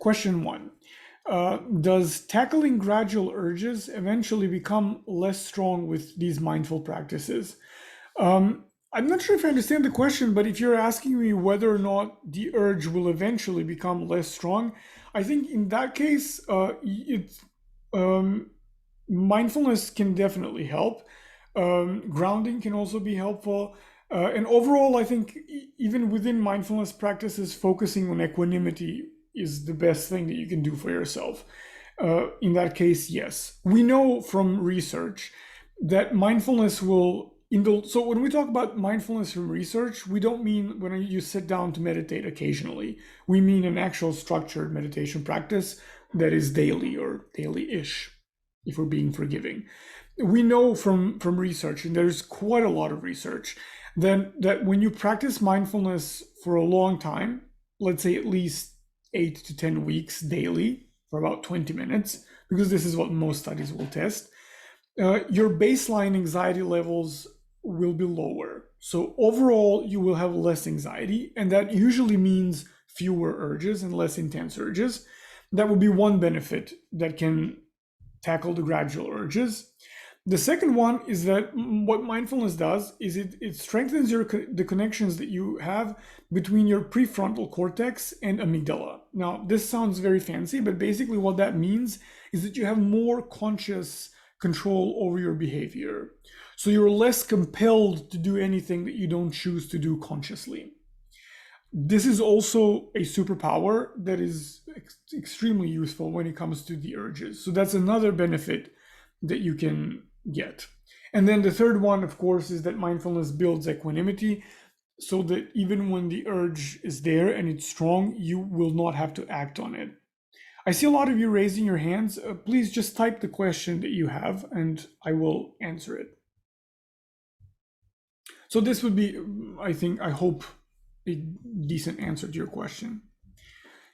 Question one. Does tackling gradual urges eventually become less strong with these mindful practices? I'm not sure if I understand the question, but if you're asking me whether or not the urge will eventually become less strong, I think in that case, um, mindfulness can definitely help. Grounding can also be helpful. And overall, I think even within mindfulness practices, focusing on equanimity is the best thing that you can do for yourself. In that case, yes. We know from research that mindfulness will, so when we talk about mindfulness from research, we don't mean when you sit down to meditate occasionally. We mean an actual structured meditation practice that is daily or daily-ish, if we're being forgiving. We know from research, and there's quite a lot of research, then that when you practice mindfulness for a long time, let's say at least 8 to 10 weeks daily for about 20 minutes, because this is what most studies will test, your baseline anxiety levels will be lower. So overall, you will have less anxiety, and that usually means fewer urges and less intense urges. That would be one benefit that can tackle the gradual urges. The second one is that what mindfulness does is it strengthens the connections that you have between your prefrontal cortex and amygdala. Now, this sounds very fancy, but basically what that means is that you have more conscious control over your behavior. So you're less compelled to do anything that you don't choose to do consciously. This is also a superpower that is extremely useful when it comes to the urges. So that's another benefit that you can get. And then the third one, of course, is that mindfulness builds equanimity so that even when the urge is there and it's strong, you will not have to act on it. I see a lot of you raising your hands. Please just type the question that you have and I will answer it. So this would be, I hope, a decent answer to your question.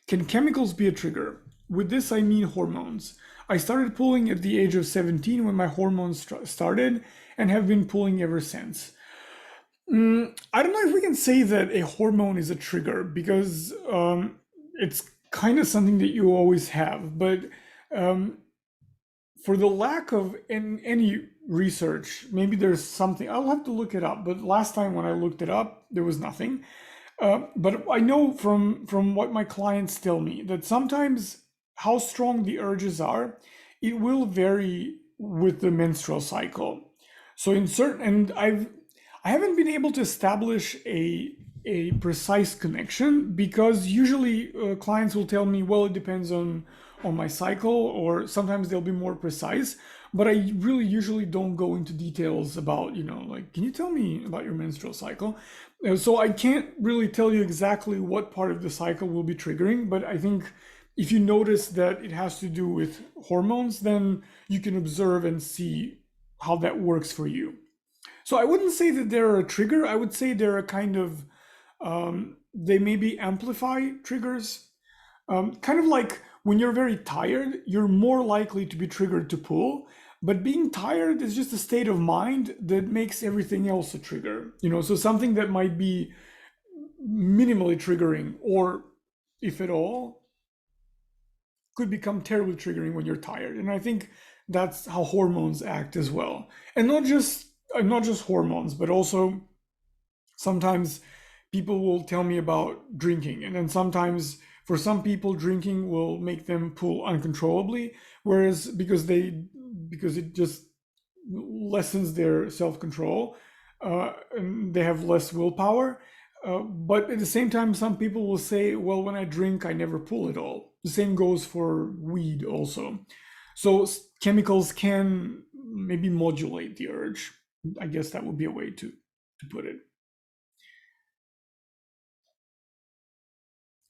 Can chemicals be a trigger? With this, I mean hormones. I started pulling at the age of 17 when my hormones started and have been pulling ever since. I don't know if we can say that a hormone is a trigger because it's kind of something that you always have. But for the lack of any research, maybe there's something. I'll have to look it up. But last time when I looked it up, there was nothing. But I know from what my clients tell me that sometimes how strong the urges are, it will vary with the menstrual cycle. So in certain, and I haven't been able to establish a precise connection because usually clients will tell me, well, it depends on my cycle, or sometimes they'll be more precise. But I really usually don't go into details about, like, can you tell me about your menstrual cycle? So I can't really tell you exactly what part of the cycle will be triggering, but I think if you notice that it has to do with hormones, then you can observe and see how that works for you. So I wouldn't say that they're a trigger. I would say they're a kind of, they maybe amplify triggers. Kind of like when you're very tired, you're more likely to be triggered to pull. But being tired is just a state of mind that makes everything else a trigger. So something that might be minimally triggering, or if at all, could become terribly triggering when you're tired. And I think that's how hormones act as well. And not just hormones, but also sometimes people will tell me about drinking, and then sometimes for some people drinking will make them pull uncontrollably, whereas because it just lessens their self-control, and they have less willpower. But at the same time, some people will say, well, when I drink, I never pull at all. The same goes for weed also. So chemicals can maybe modulate the urge. I guess that would be a way to put it.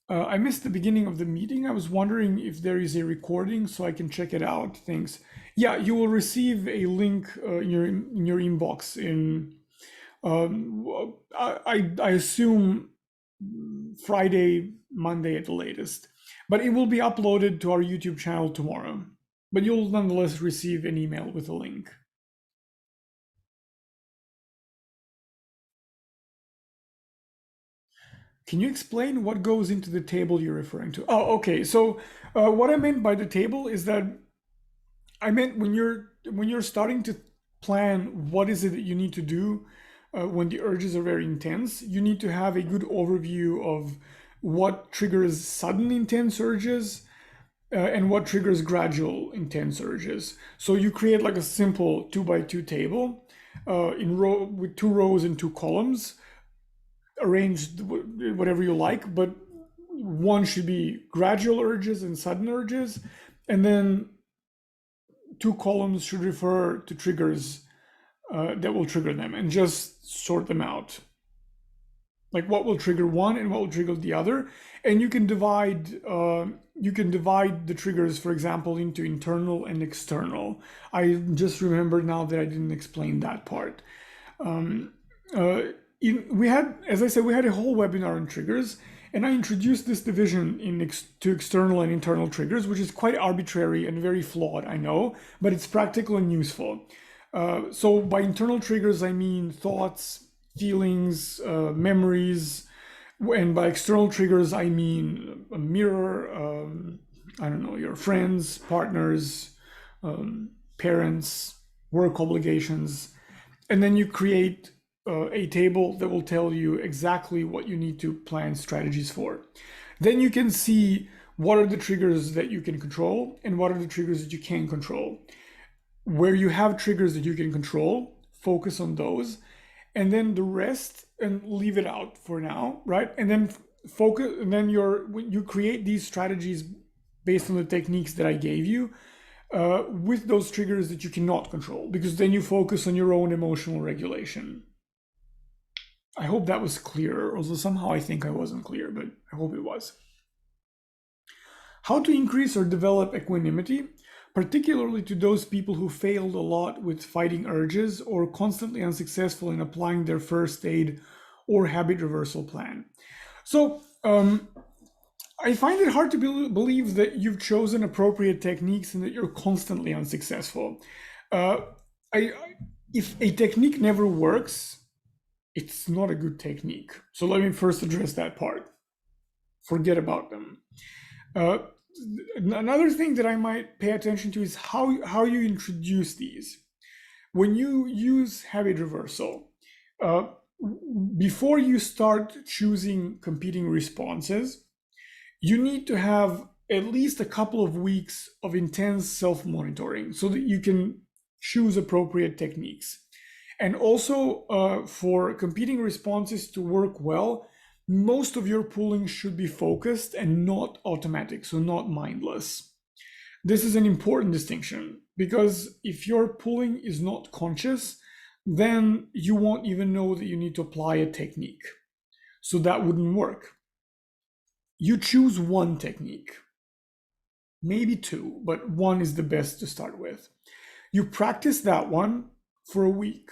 I missed the beginning of the meeting. I was wondering if there is a recording so I can check it out. Thanks. Yeah, you will receive a link in your inbox in I assume Friday, Monday at the latest. But it will be uploaded to our YouTube channel tomorrow. But you'll nonetheless receive an email with a link. Can you explain what goes into the table you're referring to? Oh, okay. So what I meant by the table is that I meant when you're starting to plan what is it that you need to do when the urges are very intense, you need to have a good overview of what triggers sudden intense urges and what triggers gradual intense urges. So you create like a simple 2 by 2 table in row with 2 rows and 2 columns, arranged whatever you like, but one should be gradual urges and sudden urges, and then 2 columns should refer to triggers that will trigger them, and just sort them out. Like what will trigger one and what will trigger the other, and you can divide the triggers, for example, into internal and external. I just remembered now that I didn't explain that part. Um, uh, we had, as I said, we had a whole webinar on triggers, and I introduced this division to external and internal triggers, which is quite arbitrary and very flawed, I know, but it's practical and useful. So by internal triggers, I mean thoughts, feelings, memories, and by external triggers, I mean a mirror, I don't know, your friends, partners, parents, work obligations, and then you create a table that will tell you exactly what you need to plan strategies for. Then you can see what are the triggers that you can control and what are the triggers that you can't control. Where you have triggers that you can control, focus on those, and then the rest and leave it out for now, right? And then focus, and then when you create these strategies based on the techniques that I gave you, with those triggers that you cannot control, because then you focus on your own emotional regulation. I hope that was clear, although somehow I think I wasn't clear, but I hope it was. How to increase or develop equanimity, particularly to those people who failed a lot with fighting urges or constantly unsuccessful in applying their first aid or habit reversal plan. So, I find it hard to believe that you've chosen appropriate techniques and that you're constantly unsuccessful. Uh, I, if a technique never works, it's not a good technique. So let me first address that part. Forget about them. Uh, Another thing that I might pay attention to is how you introduce these. When you use habit reversal, uh, before you start choosing competing responses, you need to have at least a couple of weeks of intense self-monitoring so that you can choose appropriate techniques. And also, for competing responses to work well, most of your pulling should be focused and not automatic, so not mindless. This is an important distinction because if your pulling is not conscious, then you won't even know that you need to apply a technique. So that wouldn't work. You choose one technique, maybe two, but one is the best to start with. You practice that one for a week,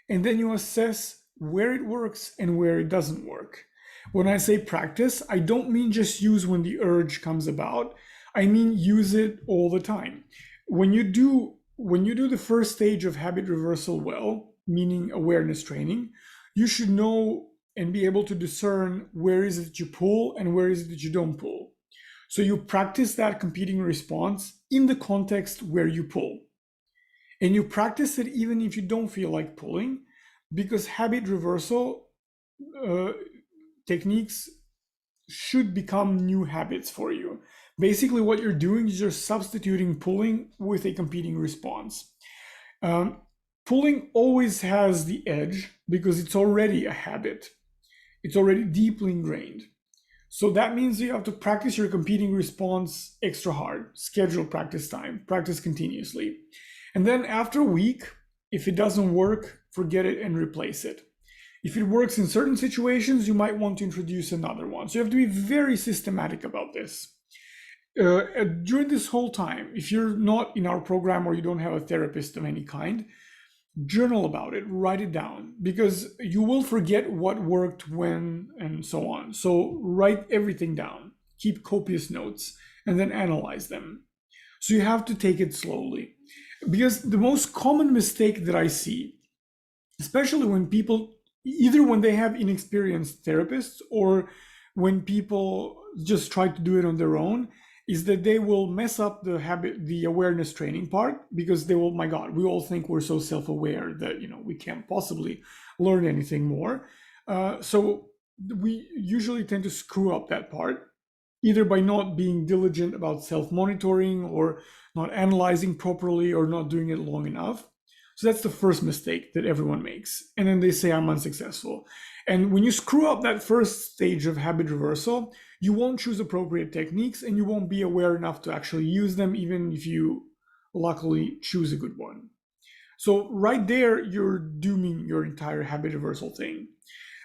and then you assess where it works and where it doesn't work. When I say practice, I don't mean just use when the urge comes about. I mean use it all the time. When you do the first stage of habit reversal well, meaning awareness training, you should know and be able to discern where is it that you pull and where is it that you don't pull. So you practice that competing response in the context where you pull. And you practice it even if you don't feel like pulling, because habit reversal techniques should become new habits for you. Basically, what you're doing is you're substituting pulling with a competing response. Pulling always has the edge because it's already a habit. It's already deeply ingrained. So that means you have to practice your competing response extra hard, schedule practice time, practice continuously. And then after a week, if it doesn't work, forget it and replace it. If it works in certain situations, you might want to introduce another one. So you have to be very systematic about this. During this whole time, if you're not in our program or you don't have a therapist of any kind, journal about it, write it down, because you will forget what worked when and so on. So write everything down, keep copious notes, and then analyze them. So you have to take it slowly. Because the most common mistake that I see, especially when people either when they have inexperienced therapists or when people just try to do it on their own, is that they will mess up the awareness training part, because they will, my God, we all think we're so self-aware that, we can't possibly learn anything more. So we usually tend to screw up that part, either by not being diligent about self-monitoring, or not analyzing properly, or not doing it long enough. So that's the first mistake that everyone makes. And then they say, I'm unsuccessful. And when you screw up that first stage of habit reversal, you won't choose appropriate techniques, and you won't be aware enough to actually use them, even if you luckily choose a good one. So right there, you're dooming your entire habit reversal thing.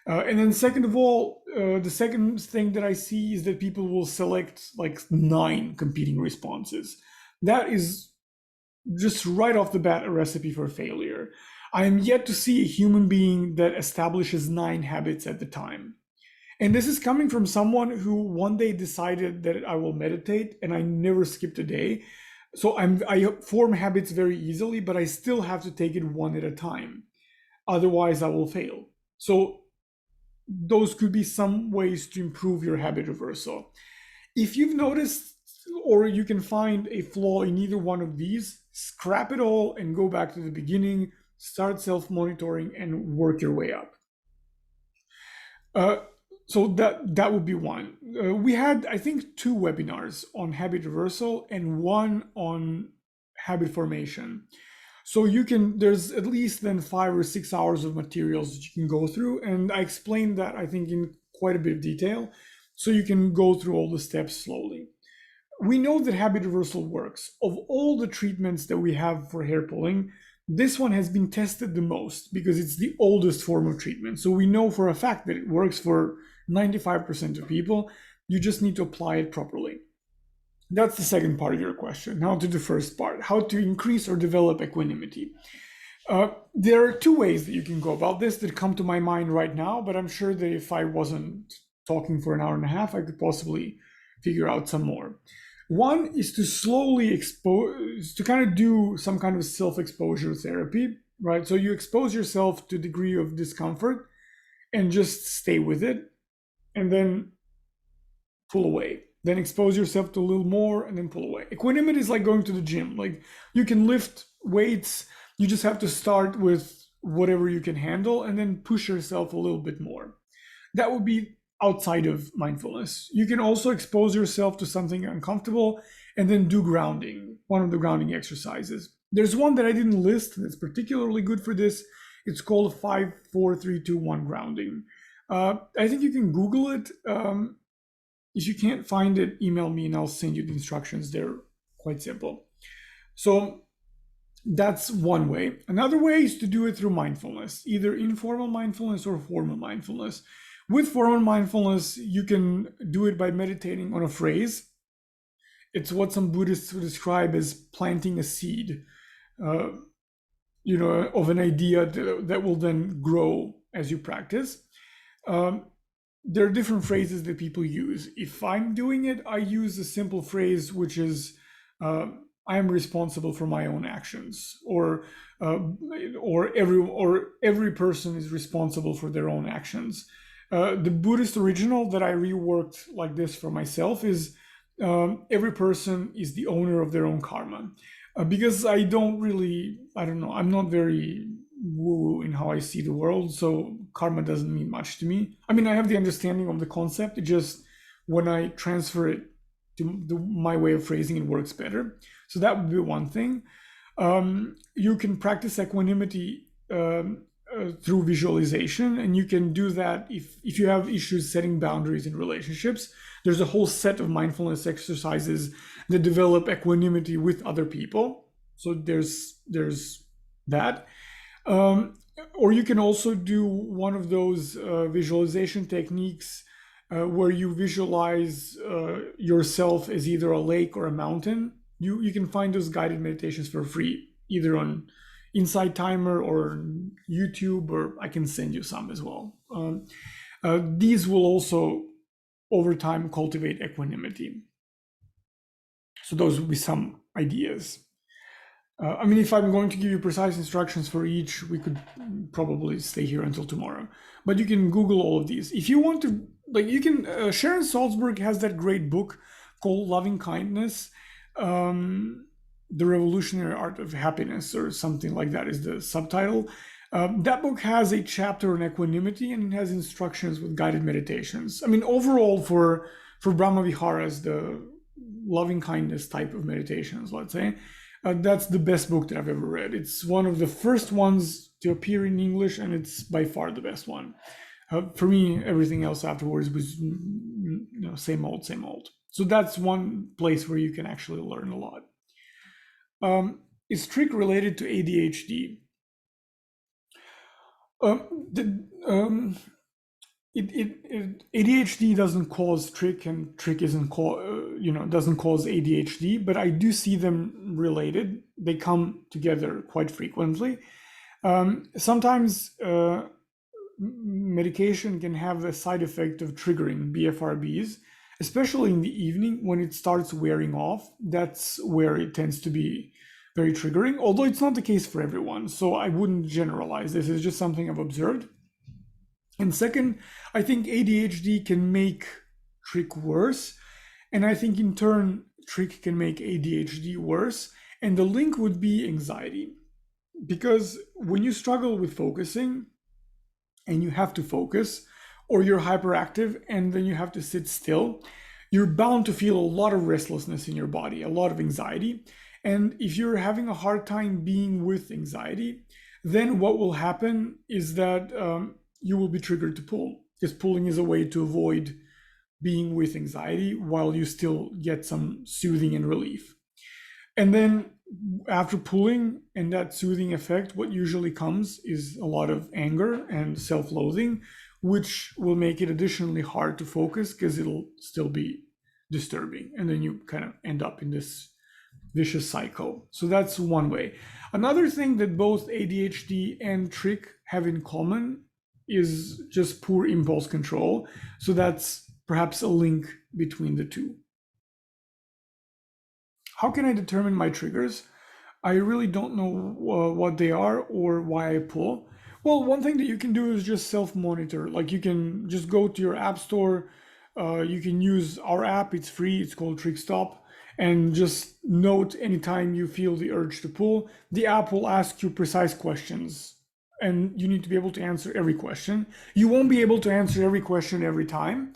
And then second of all, the second thing that I see is that people will select like 9 competing responses. That is just right off the bat a recipe for failure. I am yet to see a human being that establishes 9 habits at the time. And this is coming from someone who one day decided that I will meditate, and I never skipped a day. So I form habits very easily, but I still have to take it one at a time. Otherwise, I will fail. So those could be some ways to improve your habit reversal. If you've noticed, or you can find a flaw in either one of these, scrap it all and go back to the beginning, start self-monitoring, and work your way up. So that would be one. We had, I think, 2 webinars on habit reversal and one on habit formation. So there's at least then 5 or 6 hours of materials that you can go through. And I explained that, I think, in quite a bit of detail. So you can go through all the steps slowly. We know that habit reversal works. Of all the treatments that we have for hair pulling, this one has been tested the most because it's the oldest form of treatment. So we know for a fact that it works for 95% of people. You just need to apply it properly. That's the second part of your question. Now to the first part, how to increase or develop equanimity. There are 2 ways that you can go about this that come to my mind right now, but I'm sure that if I wasn't talking for an hour and a half, I could possibly figure out some more. One is to slowly expose, to kind of do some kind of self-exposure therapy, right? So you expose yourself to a degree of discomfort and just stay with it, and then pull away. Then expose yourself to a little more and then pull away. Equanimity is like going to the gym. Like, you can lift weights, you just have to start with whatever you can handle and then push yourself a little bit more. That would be outside of mindfulness. You can also expose yourself to something uncomfortable and then do grounding, one of the grounding exercises. There's one that I didn't list that's particularly good for this. It's called 5-4-3-2-1 grounding. I think you can Google it. If you can't find it, email me and I'll send you the instructions. They're quite simple. So that's one way. Another way is to do it through mindfulness, either informal mindfulness or formal mindfulness. With formal mindfulness, you can do it by meditating on a phrase. It's what some Buddhists would describe as planting a seed, of an idea that will then grow as you practice. There are different phrases that people use. If I'm doing it, I use a simple phrase, which is, I am responsible for my own actions, or every person is responsible for their own actions. The Buddhist original that I reworked like this for myself is, every person is the owner of their own karma. Because I don't know, I'm not very woo in how I see the world, so karma doesn't mean much to me. I mean, I have the understanding of the concept, it just, when I transfer it to my way of phrasing, it works better. So that would be one thing. You can practice equanimity through visualization, and you can do that if you have issues setting boundaries in relationships. There's a whole set of mindfulness exercises that develop equanimity with other people. So there's that. Or you can also do one of those visualization techniques where you visualize yourself as either a lake or a mountain. You can find those guided meditations for free, either on Insight Timer or YouTube, or I can send you some as well. These will also, over time, cultivate equanimity. So those would be some ideas. I mean, if I'm going to give you precise instructions for each, we could probably stay here until tomorrow. But you can Google all of these. If you want to, like, you can, Sharon Salzberg has that great book called Loving Kindness, um, The Revolutionary Art of Happiness, or something like that is the subtitle. That book has a chapter on equanimity and it has instructions with guided meditations. I mean, overall, for Brahma Viharas, the loving kindness type of meditations, let's say, that's the best book that I've ever read. It's one of the first ones to appear in English, and it's by far the best one. For me, everything else afterwards was, same old, same old. So that's one place where you can actually learn a lot. Is trick related to ADHD? The, ADHD doesn't cause trick, and trick isn't doesn't cause ADHD, but I do see them related. They come together quite frequently. Sometimes medication can have the side effect of triggering BFRBs, especially in the evening when it starts wearing off. That's where it tends to be very triggering, although it's not the case for everyone. So I wouldn't generalize. This is just something I've observed. And second, I think ADHD can make trick worse. And I think in turn, trick can make ADHD worse. And the link would be anxiety. Because when you struggle with focusing and you have to focus, or you're hyperactive and then you have to sit still, you're bound to feel a lot of restlessness in your body, a lot of anxiety. And if you're having a hard time being with anxiety, then what will happen is that you will be triggered to pull, because pulling is a way to avoid being with anxiety while you still get some soothing and relief. And then after pulling and that soothing effect, what usually comes is a lot of anger and self-loathing, which will make it additionally hard to focus because it'll still be disturbing. And then you kind of end up in this vicious cycle. So that's one way. Another thing that both ADHD and trick have in common is just poor impulse control. So that's perhaps a link between the two. How can I determine my triggers? I really don't know what they are or why I pull. Well, one thing that you can do is just self-monitor. Like you can just go to your app store. You can use our app. It's free. It's called Trick Stop. And just note anytime you feel the urge to pull. The app will ask you precise questions, and you need to be able to answer every question. You won't be able to answer every question every time,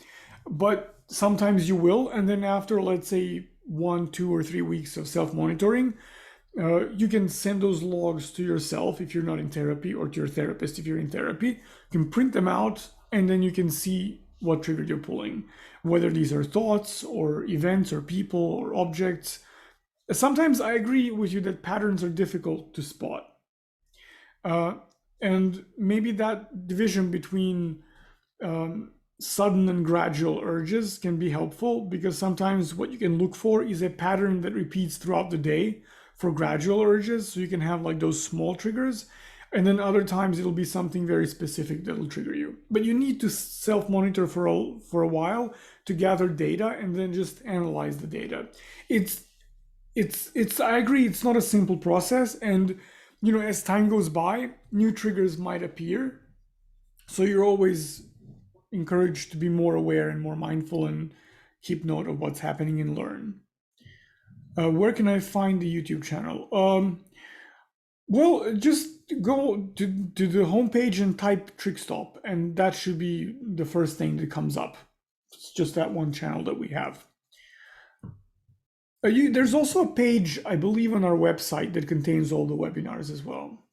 but sometimes you will. And then after, let's say, 1, 2, or 3 weeks of self-monitoring, you can send those logs to yourself if you're not in therapy, or to your therapist if you're in therapy. You can print them out, and then you can see what triggered your pulling, whether these are thoughts or events or people or objects. Sometimes I agree with you that patterns are difficult to spot. And maybe that division between sudden and gradual urges can be helpful, because sometimes what you can look for is a pattern that repeats throughout the day for gradual urges. So you can have like those small triggers, and then other times it'll be something very specific that'll trigger you. But you need to self-monitor for a while to gather data and then just analyze the data. It's I agree, it's not a simple process, and as time goes by, new triggers might appear. So you're always encouraged to be more aware and more mindful and keep note of what's happening and learn. Where can I find the YouTube channel? Well, just go to the homepage and type Trick Stop, and that should be the first thing that comes up. It's just that one channel that we have. There's also a page, I believe, on our website that contains all the webinars as well.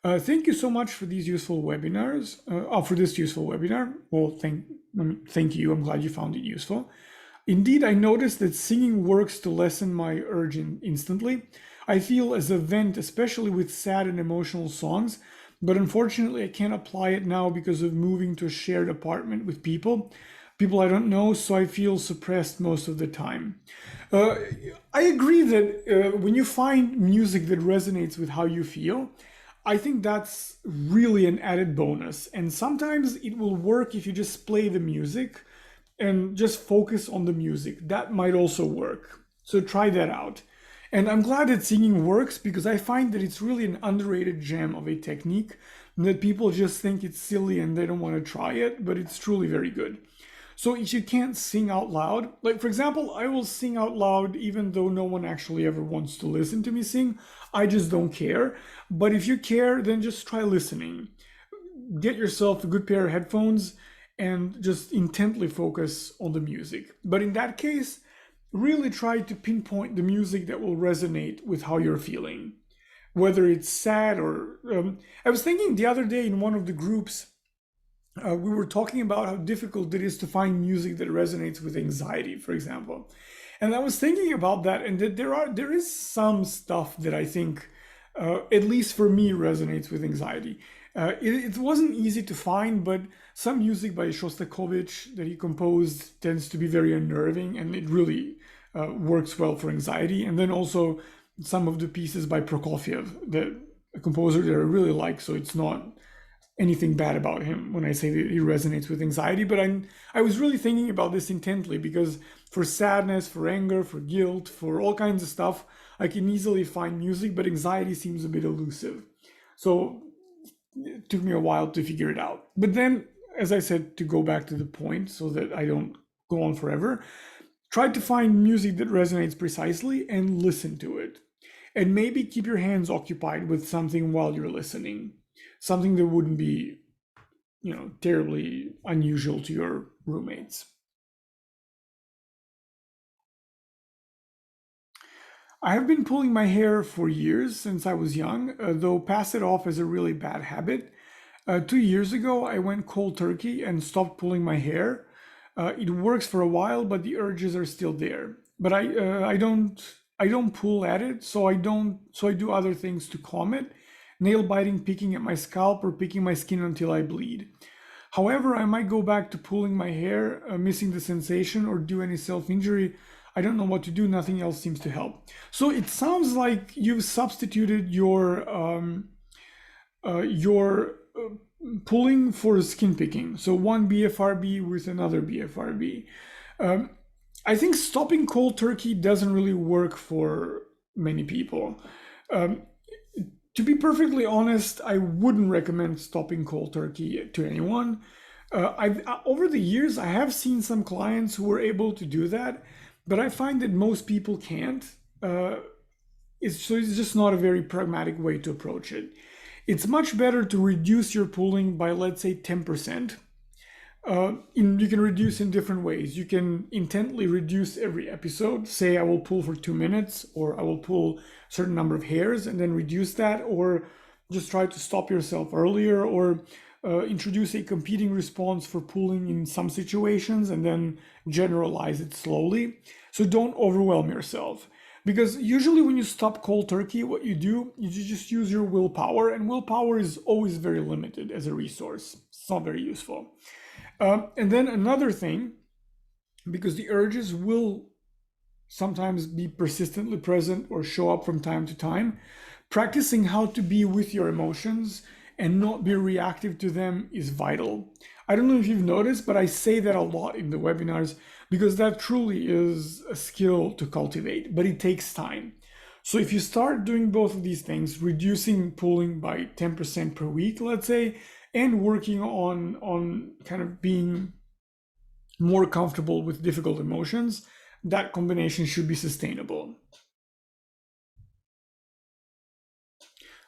Thank you so much for these useful webinars. For this useful webinar. Well, thank you. I'm glad you found it useful. Indeed, I noticed that singing works to lessen my urge instantly. I feel as a vent, especially with sad and emotional songs, but unfortunately I can't apply it now because of moving to a shared apartment with people I don't know, so I feel suppressed most of the time. I agree that when you find music that resonates with how you feel, I think that's really an added bonus. And sometimes it will work if you just play the music and just focus on the music. That might also work. So try that out. And I'm glad that singing works because I find that it's really an underrated gem of a technique that people just think it's silly and they don't want to try it, but it's truly very good. So if you can't sing out loud, like for example, I will sing out loud even though no one actually ever wants to listen to me sing. I just don't care. But if you care, then just try listening. Get yourself a good pair of headphones and just intently focus on the music. But in that case, really try to pinpoint the music that will resonate with how you're feeling, whether it's sad or. I was thinking the other day in one of the groups, we were talking about how difficult it is to find music that resonates with anxiety, for example. And I was thinking about that, and that there is some stuff that I think, at least for me, resonates with anxiety. It wasn't easy to find, but some music by Shostakovich that he composed tends to be very unnerving, and it really works well for anxiety. And then also some of the pieces by Prokofiev, the composer that I really like. So it's not anything bad about him when I say that he resonates with anxiety, but I was really thinking about this intently because for sadness, for anger, for guilt, for all kinds of stuff, I can easily find music, but anxiety seems a bit elusive. So it took me a while to figure it out. But then, as I said, to go back to the point so that I don't go on forever, try to find music that resonates precisely and listen to it. And maybe keep your hands occupied with something while you're listening. Something that wouldn't be, terribly unusual to your roommates. I have been pulling my hair for years since I was young, though pass it off as a really bad habit. 2 years ago, I went cold turkey and stopped pulling my hair. It works for a while, but the urges are still there. But I don't pull at it, so I do other things to calm it. Nail biting, picking at my scalp, or picking my skin until I bleed. However, I might go back to pulling my hair, missing the sensation, or do any self-injury. I don't know what to do. Nothing else seems to help. So it sounds like you've substituted your pulling for skin picking. So one BFRB with another BFRB. Um, I think stopping cold turkey doesn't really work for many people. Um, to be perfectly honest, I wouldn't recommend stopping cold turkey to anyone. Over the years, I have seen some clients who were able to do that, but I find that most people can't. Uh, it's just not a very pragmatic way to approach it. It's much better to reduce your pulling by, let's say, 10%. You can reduce in different ways. You can intently reduce every episode. Say I will pull for 2 minutes, or I will pull a certain number of hairs and then reduce that, or just try to stop yourself earlier, or introduce a competing response for pulling in some situations and then generalize it slowly. So don't overwhelm yourself. Because usually when you stop cold turkey, what you do is you just use your willpower, and willpower is always very limited as a resource. It's not very useful. And then another thing, because the urges will sometimes be persistently present or show up from time to time, practicing how to be with your emotions and not be reactive to them is vital. I don't know if you've noticed, but I say that a lot in the webinars because that truly is a skill to cultivate, but it takes time. So if you start doing both of these things, reducing pulling by 10% per week, let's say, and working on kind of being more comfortable with difficult emotions, that combination should be sustainable.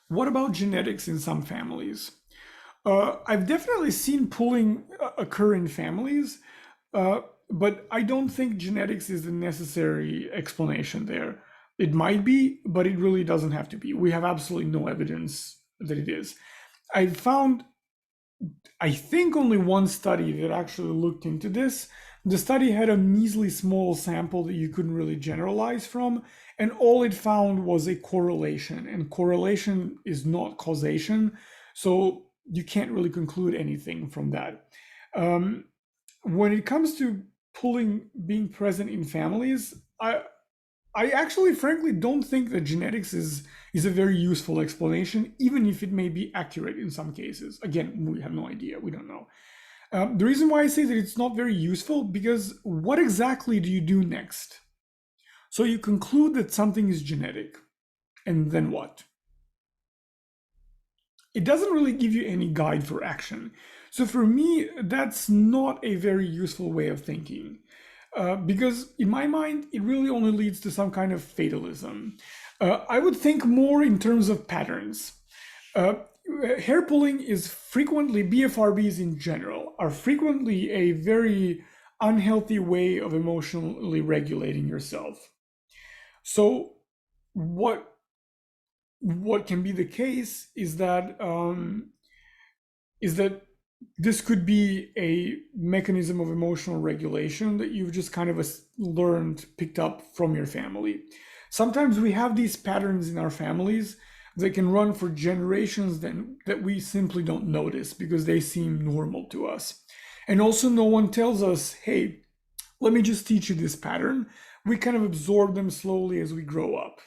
What about genetics in some families? I've definitely seen pulling occur in families, uh, but I don't think genetics is the necessary explanation there. It might be, but it really doesn't have to be. We have absolutely no evidence that it is. I found, I think, only one study that actually looked into this. The study had a measly small sample that you couldn't really generalize from, and all it found was a correlation, and correlation is not causation, so you can't really conclude anything from that. Um, when it comes to pulling being present in families, I actually frankly don't think that genetics is a very useful explanation, even if it may be accurate in some cases. Again, we have no idea, we don't know. The reason why I say that it's not very useful, because what exactly do you do next? So you conclude that something is genetic, and then what? It doesn't really give you any guide for action. So for me, that's not a very useful way of thinking. Because in my mind, it really only leads to some kind of fatalism. I would think more in terms of patterns. Uh, Hair pulling is frequently, BFRBs in general, are frequently a very unhealthy way of emotionally regulating yourself. So what what can be the case is that this could be a mechanism of emotional regulation that you've just kind of learned, picked up from your family. Sometimes we have these patterns in our families that can run for generations that we simply don't notice because they seem normal to us. And also, no one tells us, hey, let me just teach you this pattern. We kind of absorb them slowly as we grow up.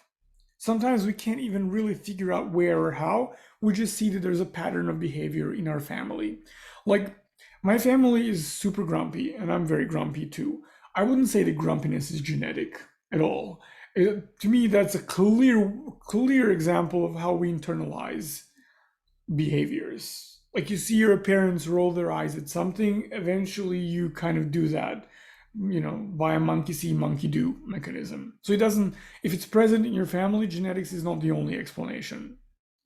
Sometimes we can't even really figure out where or how. We just see that there's a pattern of behavior in our family. Like, my family is super grumpy, and I'm very grumpy too. I wouldn't say that grumpiness is genetic at all. To me, that's a clear example of how we internalize behaviors. Like, you see your parents roll their eyes at something, eventually you kind of do that, by a monkey see, monkey do mechanism. So it doesn't, if it's present in your family, genetics is not the only explanation.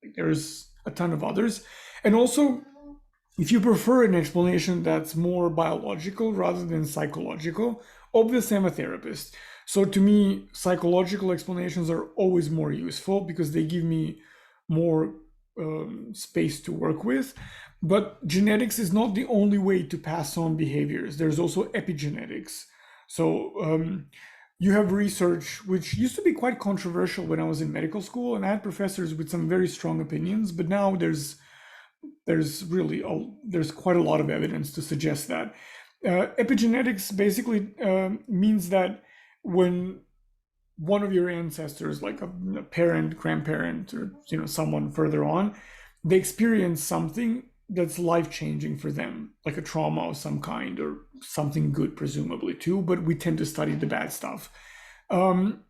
Like, there's a ton of others. And also, if you prefer an explanation that's more biological rather than psychological, obviously I'm a therapist. So to me, psychological explanations are always more useful because they give me more space to work with. But genetics is not the only way to pass on behaviors. There's also epigenetics. So you have research which used to be quite controversial when I was in medical school, and I had professors with some very strong opinions. But now there's quite a lot of evidence to suggest that epigenetics basically means that when one of your ancestors, like a parent, grandparent, or someone further on, they experience something that's life changing for them, like a trauma of some kind or something good, presumably too. But we tend to study the bad stuff. Um,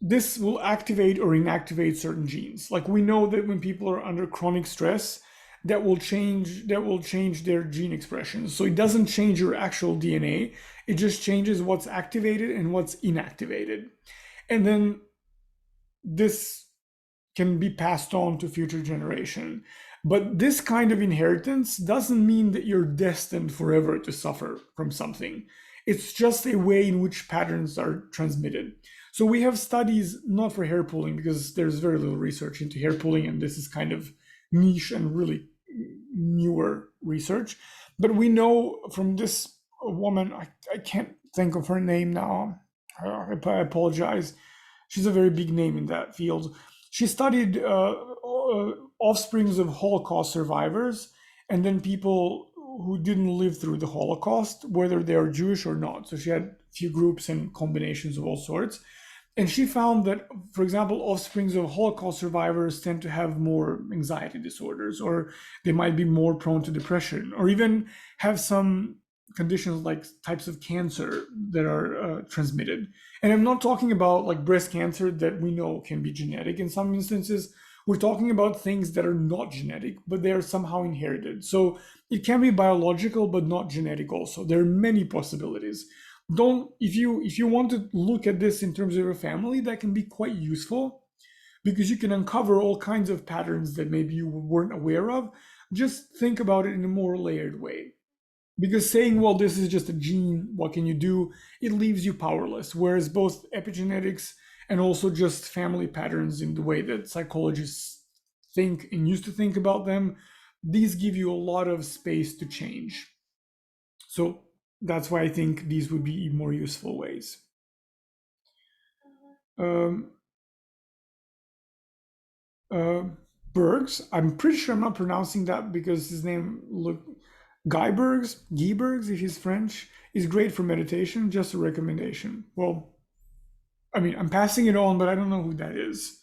this will activate or inactivate certain genes. Like, we know that when people are under chronic stress, that will change their gene expression. So it doesn't change your actual DNA. It just changes what's activated and what's inactivated. And then this can be passed on to future generation. But this kind of inheritance doesn't mean that you're destined forever to suffer from something. It's just a way in which patterns are transmitted. So we have studies, not for hair pulling, because there's very little research into hair pulling, and this is kind of niche and really newer research. But we know from this woman, I can't think of her name now. I apologize. She's a very big name in that field. She studied offsprings of Holocaust survivors and then people who didn't live through the Holocaust, whether they are Jewish or not. So she had a few groups and combinations of all sorts. And she found that, for example, offsprings of Holocaust survivors tend to have more anxiety disorders, or they might be more prone to depression, or even have some conditions like types of cancer that are transmitted. And I'm not talking about like breast cancer that we know can be genetic in some instances. We're talking about things that are not genetic, but they are somehow inherited. So it can be biological, but not genetic also. There are many possibilities. Don't if you want to look at this in terms of your family, that can be quite useful because you can uncover all kinds of patterns that maybe you weren't aware of. Just think about it in a more layered way, because saying, well, this is just a gene, what can you do, it leaves you powerless. Whereas both epigenetics and also just family patterns in the way that psychologists think and used to think about them, these give you a lot of space to change. So that's why I think these would be more useful ways. Um, uh, Bergs, I'm pretty sure I'm not pronouncing that because his name look Guybergs, if he's French, is great for meditation. Just a recommendation. Well, I mean, I'm passing it on, but I don't know who that is.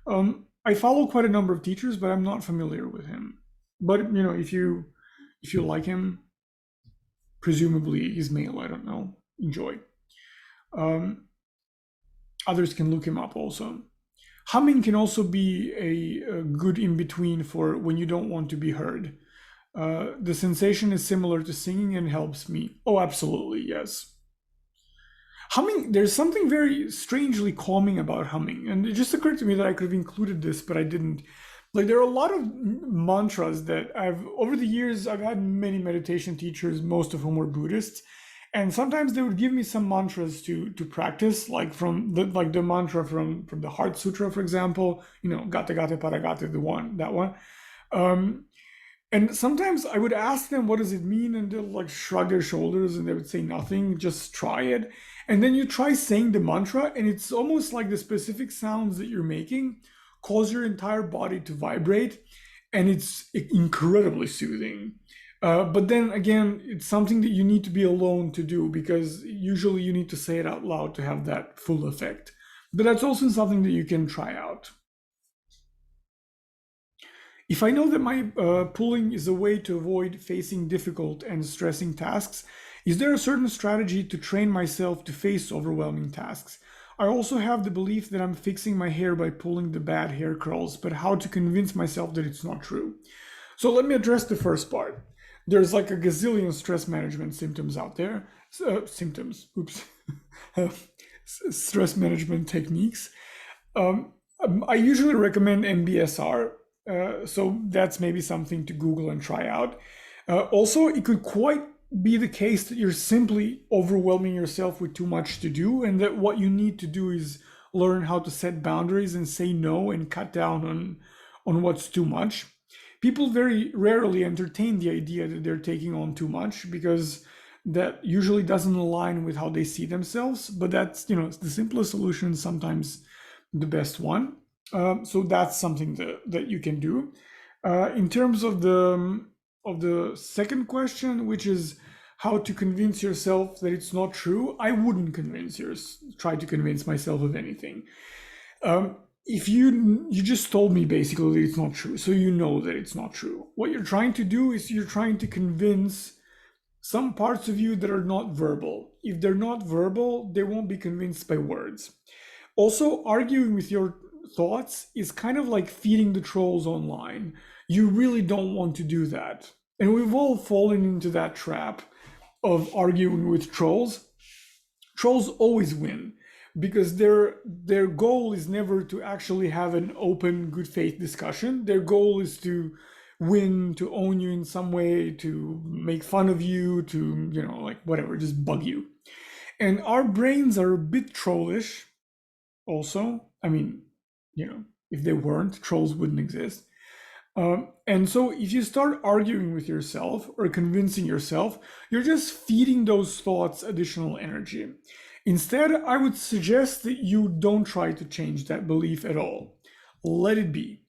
I follow quite a number of teachers, but I'm not familiar with him. But if you like him, presumably he's male, I don't know. Enjoy. Um, Others can look him up also. Humming can also be a good in between for when you don't want to be heard. The sensation is similar to singing and helps me. Oh, absolutely, yes. Humming, there's something very strangely calming about humming. And it just occurred to me that I could have included this, but I didn't. Like, there are a lot of mantras that over the years, I've had many meditation teachers, most of whom were Buddhists. And sometimes they would give me some mantras to practice, like the mantra from the Heart Sutra, for example, Gate Gate Paragate, that one. Um, and sometimes I would ask them, what does it mean? And they'll like shrug their shoulders and they would say nothing, just try it. And then you try saying the mantra, and it's almost like the specific sounds that you're making cause your entire body to vibrate. And it's incredibly soothing. But then again, it's something that you need to be alone to do because usually you need to say it out loud to have that full effect. But that's also something that you can try out. If I know that my pulling is a way to avoid facing difficult and stressing tasks, is there a certain strategy to train myself to face overwhelming tasks? I also have the belief that I'm fixing my hair by pulling the bad hair curls, but how to convince myself that it's not true? So let me address the first part. There's like a gazillion stress management symptoms out there. Symptoms, oops. Stress management techniques. I usually recommend MBSR, so that's maybe something to Google and try out. Also, it could quite be the case that you're simply overwhelming yourself with too much to do, and that what you need to do is learn how to set boundaries and say no and cut down on what's too much. People very rarely entertain the idea that they're taking on too much because that usually doesn't align with how they see themselves. But that's, the simplest solution, sometimes the best one. So that's something that you can do. In terms of the second question, which is how to convince yourself that it's not true, I wouldn't try to convince myself of anything. If you just told me basically that it's not true, so you know that it's not true. What you're trying to do is you're trying to convince some parts of you that are not verbal. If they're not verbal, they won't be convinced by words. Also, arguing with your thoughts is kind of like feeding the trolls online. You really don't want to do that. And we've all fallen into that trap of arguing with trolls. Trolls always win because their goal is never to actually have an open, good faith discussion. Their goal is to win, to own you in some way, to make fun of you, to, like whatever, just bug you. And our brains are a bit trollish also. I mean, if they weren't, trolls wouldn't exist. And so if you start arguing with yourself or convincing yourself, you're just feeding those thoughts additional energy. Instead, I would suggest that you don't try to change that belief at all. Let it be.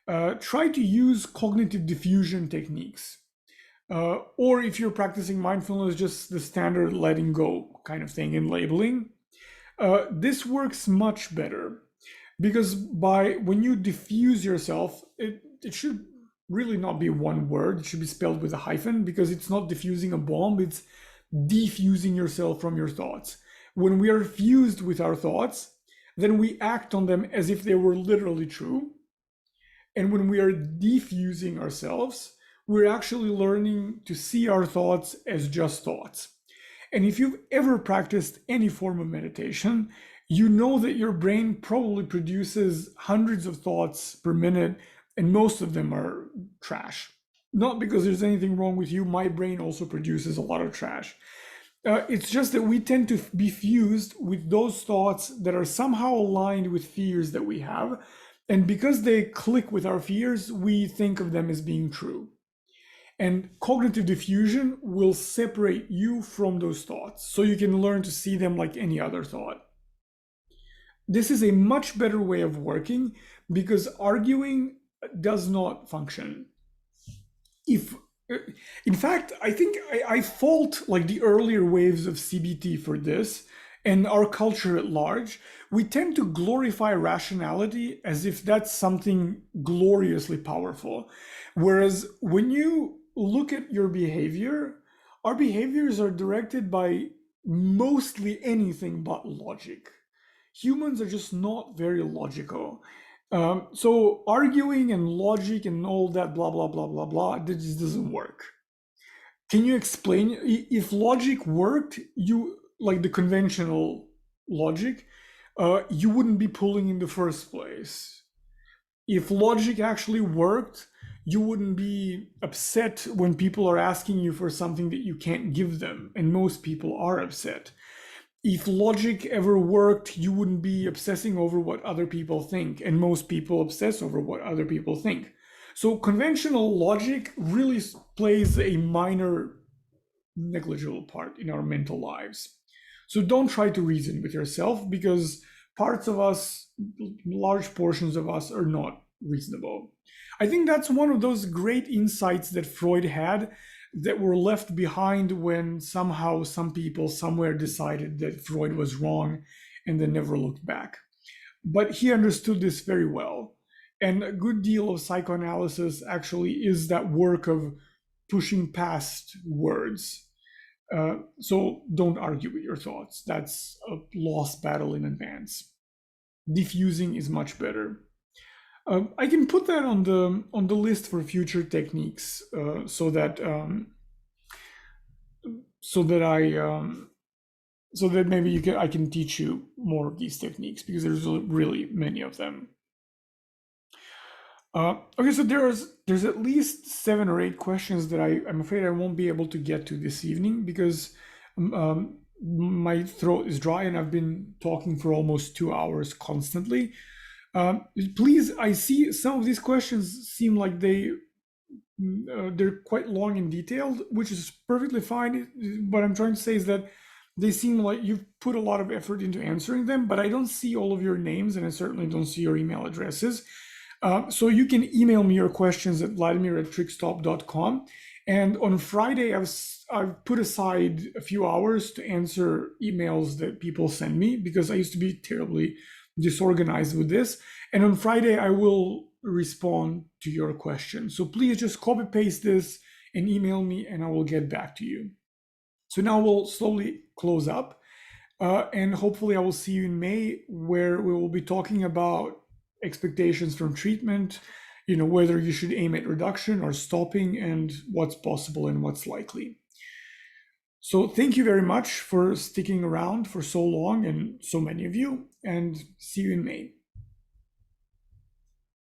Try to use cognitive diffusion techniques. Or if you're practicing mindfulness, just the standard letting go kind of thing in labeling. This works much better because when you diffuse yourself, it should really not be one word. It should be spelled with a hyphen because it's not diffusing a bomb, it's defusing yourself from your thoughts. When we are fused with our thoughts, then we act on them as if they were literally true. And when we are defusing ourselves, we're actually learning to see our thoughts as just thoughts. And if you've ever practiced any form of meditation, you know that your brain probably produces hundreds of thoughts per minute, and most of them are trash. Not because there's anything wrong with you, my brain also produces a lot of trash. It's just that we tend to be fused with those thoughts that are somehow aligned with fears that we have. And because they click with our fears, we think of them as being true. And cognitive diffusion will separate you from those thoughts so you can learn to see them like any other thought. This is a much better way of working because arguing does not function. In fact, I think I fault like the earlier waves of CBT for this and our culture at large. We tend to glorify rationality as if that's something gloriously powerful. Whereas when you look at your behavior, Our behaviors are directed by mostly anything but logic. Humans are just not very logical. So arguing and logic and all that blah blah blah blah blah, this just doesn't work. Can you explain if logic worked, you like the conventional logic, you wouldn't be pulling in the first place. If logic actually worked, you wouldn't be upset when people are asking you for something that you can't give them, and most people are upset. If logic ever worked, you wouldn't be obsessing over what other people think, and most people obsess over what other people think. So conventional logic really plays a minor, negligible part in our mental lives. So don't try to reason with yourself, because parts of us, large portions of us, are not reasonable. I think that's one of those great insights that Freud had that were left behind when somehow some people somewhere decided that Freud was wrong and then never looked back. But he understood this very well. And a good deal of psychoanalysis actually is that work of pushing past words. So don't argue with your thoughts. That's a lost battle in advance. Diffusing is much better. I can put that on the list for future techniques, so that I so that maybe I can teach you more of these techniques, because there's really many of them. Okay, so there's at least 7 or 8 questions that I'm afraid I won't be able to get to this evening, because my throat is dry and I've been talking for almost 2 hours constantly. Please, I see some of these questions seem like they're quite long and detailed, which is perfectly fine. What I'm trying to say is that they seem like you've put a lot of effort into answering them, but I don't see all of your names, and I certainly don't see your email addresses. So you can email me your questions at vladimir@trickstop.com. And on Friday, I've put aside a few hours to answer emails that people send me, because I used to be terribly disorganized with this. And on Friday, I will respond to your question. So please just copy paste this and email me, and I will get back to you. So now we'll slowly close up. And hopefully I will see you in May, where we will be talking about expectations from treatment, whether you should aim at reduction or stopping, and what's possible and what's likely. So thank you very much for sticking around for so long, and so many of you, and see you in May.